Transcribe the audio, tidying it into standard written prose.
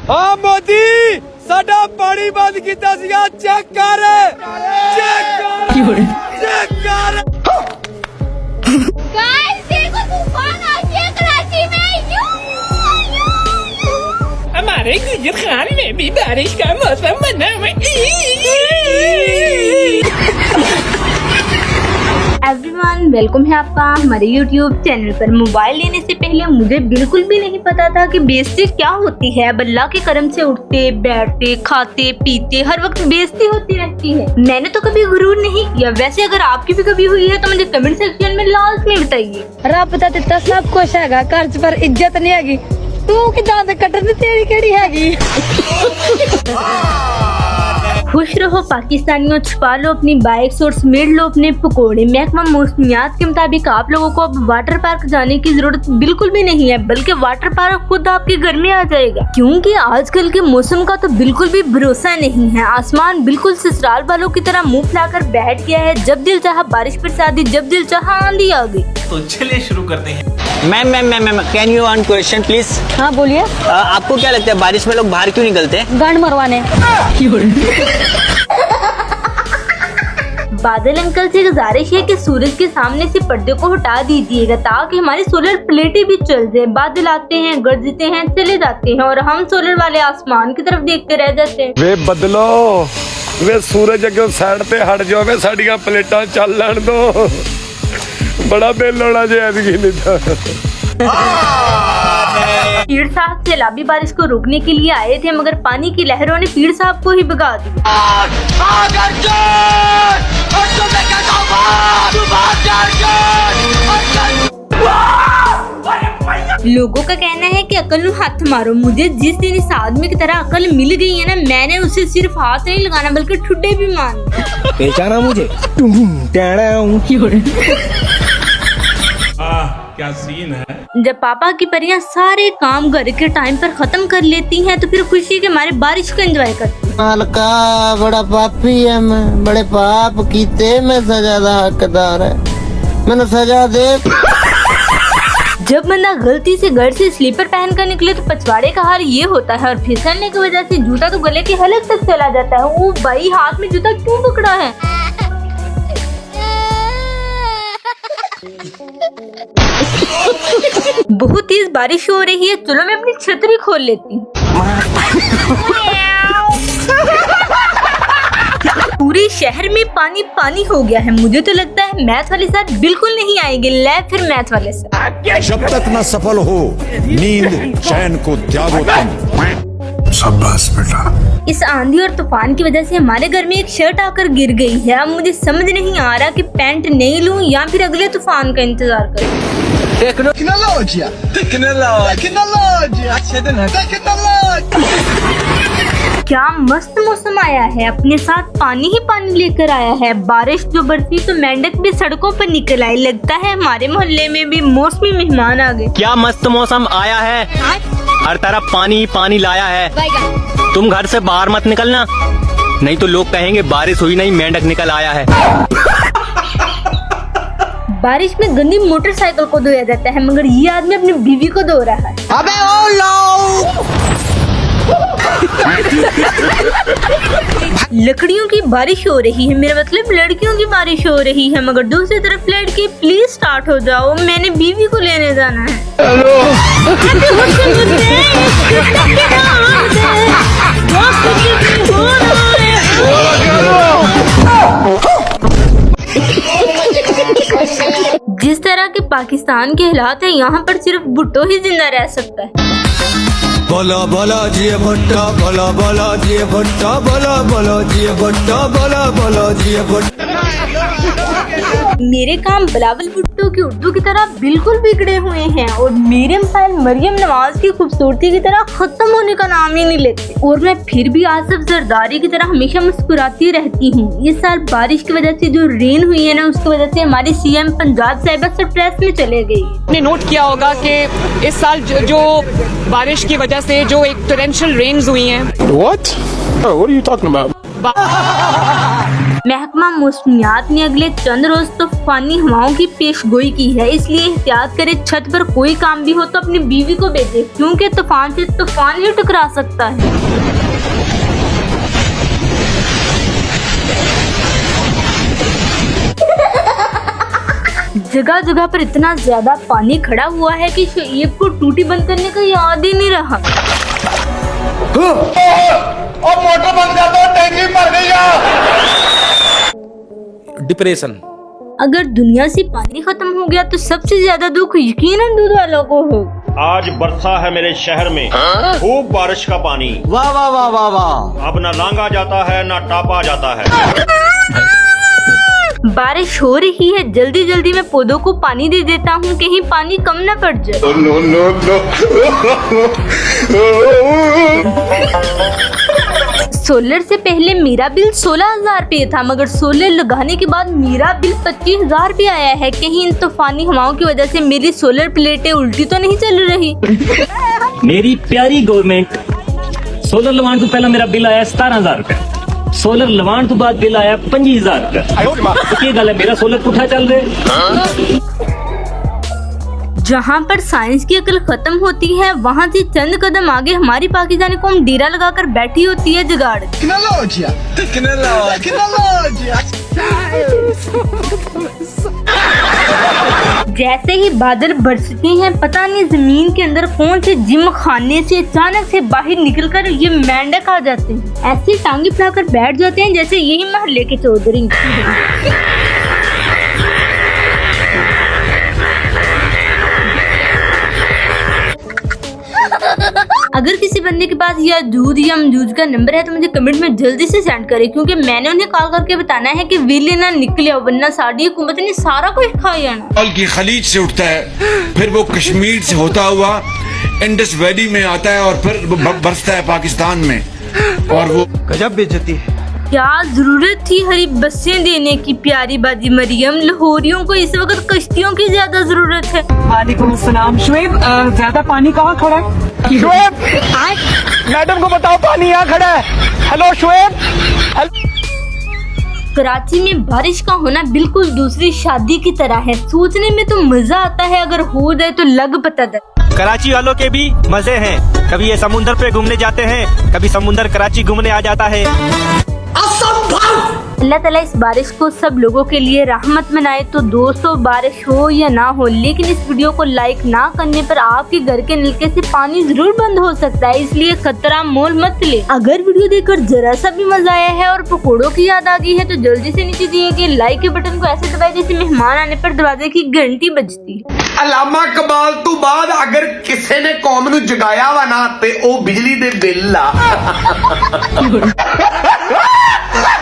हाँ मोदी साडा पानी बंद किया सीगा चेक कर गाइस देखो तूफान आ गया कराची में। हमारे गुजरात में भी बारिश का मौसम बना हुआ एवरीवन, वेलकम है आपका हमारे यूट्यूब चैनल पर। मोबाइल लेने से पहले मुझे बिल्कुल भी नहीं पता था कि बेइज्जती क्या होती है। अब अल्लाह के करम से उठते बैठते खाते पीते हर वक्त बेइज्जती होती रहती है। मैंने तो कभी गुरूर नहीं किया। वैसे अगर आपकी भी कभी हुई है तो मुझे कमेंट सेक्शन में लाजमी बताइए। रब दा दिता सब कुछ हैगा, घर पर इज्जत नहीं हैगी। तू कि दांत कट्टन तेरी केड़ी हैगी। खुश रहो पाकिस्तानियों, छुपा लो अपनी बाइक्स और समेट लो अपने पकोड़े। महकमा मौसमियात के मुताबिक आप लोगों को अब वाटर पार्क जाने की जरूरत बिल्कुल भी नहीं है, बल्कि वाटर पार्क खुद आपके घर में आ जाएगा। क्योंकि आजकल के मौसम का तो बिल्कुल भी भरोसा नहीं है। आसमान बिल्कुल ससुराल वालों की तरह मुंह फैलाकर बैठ गया है। जब दिल चाहा बारिश बरसा दी, जब दिल चाहा आंधी आ गई। तो चलिए शुरू करते हैं। Ma'am can you one question please. हाँ बोलिए। आपको क्या लगता है बारिश में लोग बाहर क्यों निकलते हैं? गांड मरवाने। बादल अंकल से गुजारिश है कि सूरज के सामने से पर्दे को हटा दीजिएगा ताकि हमारी सोलर प्लेटें भी चल जाए। बादल आते हैं, गरजते हैं, चले जाते हैं और हम सोलर वाले आसमान की तरफ देखते रह जाते हैं। वे बदलो वे सूरज अगे साइड पे हट जाओ, वे साडियां प्लेटां चल लैण दो। बड़ा बिल होना चाहिए। पीर साहब सैलाबी बारिश को रोकने के लिए आए थे, मगर पानी की लहरों ने पीर साहब को ही भगा दिया। लोगों का कहना है कि अकल हाथ मारो। मुझे जिस दिन इस आदमी की तरह अकल मिल गई है ना, मैंने उसे सिर्फ हाथ नहीं लगाना बल्कि ठुड्डे भी मान। पहचाना मुझे? क्या सीन है। जब पापा की परियां सारे काम घर के टाइम पर खत्म कर लेती हैं तो फिर खुशी के मारे बारिश को एंजॉय करती हैं। मालका बड़ा पापी है, मैं बड़े पाप कीते, मैं सजा दा हकदार है, मैंने सजा दे। जब बंदा गलती से घर से स्लीपर पहनकर निकले तो पछवाड़े का हाल ये होता है, और फिसलने की वजह से जूता तो गले के हलक तक चला जाता है। वो भाई हाथ में जूता क्यों पकड़ा है? बहुत तेज बारिश हो रही है, चलो मैं अपनी छतरी खोल लेती हूँ। पूरे शहर में पानी पानी हो गया है। मुझे तो लगता है मैथ वाले सर बिल्कुल नहीं आएंगे। ले फिर मैथ वाले सर। जब तक न सफल हो नींद चैन को त्यागो तुम। शाबाश बेटा। इस आंधी और तूफान की वजह से हमारे घर में एक शर्ट आकर गिर गई है। अब मुझे समझ नहीं आ रहा कि पैंट नहीं लूं या फिर अगले तूफान का इंतजार करूं। क्या मस्त मौसम आया है, अपने साथ पानी ही पानी लेकर आया है। बारिश जो बरसी तो मेंढक भी सड़कों पर निकल आई। लगता है हमारे मोहल्ले में भी मौसमी मेहमान आ गए। क्या मस्त मौसम आया है, हर तरफ पानी ही पानी लाया है। तुम घर से बाहर मत निकलना, नहीं तो लोग कहेंगे बारिश हुई नहीं मेंढक निकल आया है। बारिश में गंदी मोटरसाइकिल को धोया जाता है, मगर ये आदमी अपनी बीवी को धो रहा है। अबे ओ लो। लकड़ियों की बारिश हो रही है, मेरा मतलब लड़कियों की बारिश हो रही है, मगर दूसरी तरफ लड़की प्लीज स्टार्ट हो जाओ, मैंने बीवी को लेने जाना है। जिस तरह के पाकिस्तान के हालात है, यहाँ पर सिर्फ भुट्टो ही जिंदा रह सकता है। बोलो बोलो जी भुट्टो, बोलो बोलो जी भुट्टो, बोलो बोलो जी भुट्टो, बोलो बोलो जी भुट्टो। मेरे काम बिलावल भुट्टो की उर्दू की तरह बिल्कुल बिगड़े हुए हैं और मेरे मिसाइल मरियम नवाज की खूबसूरती की तरह खत्म होने का नाम ही नहीं लेते। और मैं फिर भी आसिफ जरदारी की तरह हमेशा मुस्कुराती रहती हूँ। इस साल बारिश की वजह से जो रेन हुई है ना, उसकी वजह से हमारी सीएम पंजाब साहिबा स्ट्रेस में चले गई। आपने नोट किया होगा कि इस साल जो बारिश की वजह से जो एक टोरेंशियल रेन्स हुई हैं। What are you talking about? महकमा मौसमियात ने अगले चंद रोज तूफानी हवाओं की पेशगोई की है, इसलिए एहतियात करें। छत पर कोई काम भी हो तो अपनी बीवी को भेजें, क्योंकि तूफान से तूफान ही टकरा सकता है। जगह जगह पर इतना ज्यादा पानी खड़ा हुआ है कि शोएब को टूटी बंद करने का याद ही नहीं रहा। और मोटर बंद कर दो, टैंकी भर गई है। डिप्रेशन। अगर दुनिया से पानी खत्म हो गया तो सबसे ज्यादा दुख यकीनन दूध वालों को हो। आज बरसा है मेरे शहर में खूब बारिश का पानी। वाह वाह वाह वाह वाह। अब न लांगा जाता है न टापा जाता है। बारिश हो रही है, जल्दी जल्दी मैं पौधों को पानी दे देता हूँ, कहीं पानी कम न पड़ जाए। सोलर से पहले मेरा बिल 16,000 रुपये था, मगर सोलर लगाने के बाद मेरा बिल 25,000 रुपये आया है। कहीं इन तूफानी हवाओं की वजह से मेरी सोलर प्लेटें उल्टी तो नहीं चल रही। मेरी प्यारी गवर्नमेंट, सोलर लवान तो पहला मेरा बिल आया 17,000 रुपए, सोलर लवान तो बाद बिल आया 25,000 रुपए। गल है, मेरा सोलर पुठा चल रहे। जहाँ पर साइंस की अकल खत्म होती है, वहाँ से चंद कदम आगे हमारी पाकिस्तानी कौम डेरा लगाकर बैठी होती है जुगाड़। जैसे ही बादल बरसते हैं, पता नहीं जमीन के अंदर कौन से जिम खाने से अचानक से बाहर निकलकर ये मेंढक आ जाते हैं। ऐसी टांगे फैलाकर बैठ जाते हैं जैसे यही महल्ले के चौधरी। अगर किसी बंदे के पास या दूध या अमजूद का नंबर है तो मुझे कमेंट में जल्दी से सेंड करें, क्योंकि मैंने उन्हें कॉल करके बताना है कि विले ना निकले, वरना साड़ी हुकूमत ने सारा कुछ खा जाना। बंगाल की खलीज से उठता है, फिर वो कश्मीर से होता हुआ इंडस वैली में आता है और फिर बरसता है पाकिस्तान में, और वो गजब बेइज्जती है। क्या जरूरत थी हरी बसें देने की प्यारी बाजी मरियम। लाहौरियों को इस वक्त कश्तियों की ज्यादा जरूरत है। वालेकुम अस्सलाम। शुएब, ज्यादा पानी कहाँ खड़ा है? शुएब, मैडम को बताओ पानी यहाँ खड़ा है। हेलो शुएब। कराची में बारिश का होना बिल्कुल दूसरी शादी की तरह है। सोचने में तो मजा आता है, अगर हो जाए तो लग पता था। कराची वालों के भी मजे हैं, कभी ये समुंदर पे घूमने जाते हैं, कभी समुंदर कराची घूमने आ जाता है। अल्लाह ताला इस बारिश को सब लोगों के लिए रहमत बनाए। तो दोस्तों, बारिश हो या ना हो, लेकिन इस वीडियो को लाइक ना करने पर आपके घर के नलके से पानी जरूर बंद हो सकता है, इसलिए खतरा मोल मत ले। अगर वीडियो देखकर जरा सा भी मजा आया है और पकौड़ों की याद आ गई है तो जल्दी से नीचे दिए गए लाइक के बटन को ऐसे दबाए जैसे मेहमान आने पर दरवाजे की घंटी बजती है। अलामा कबाल तो बाद अगर किसी ने कौम नू जगाया वा ना ते ओ बिजली दे बिल ला।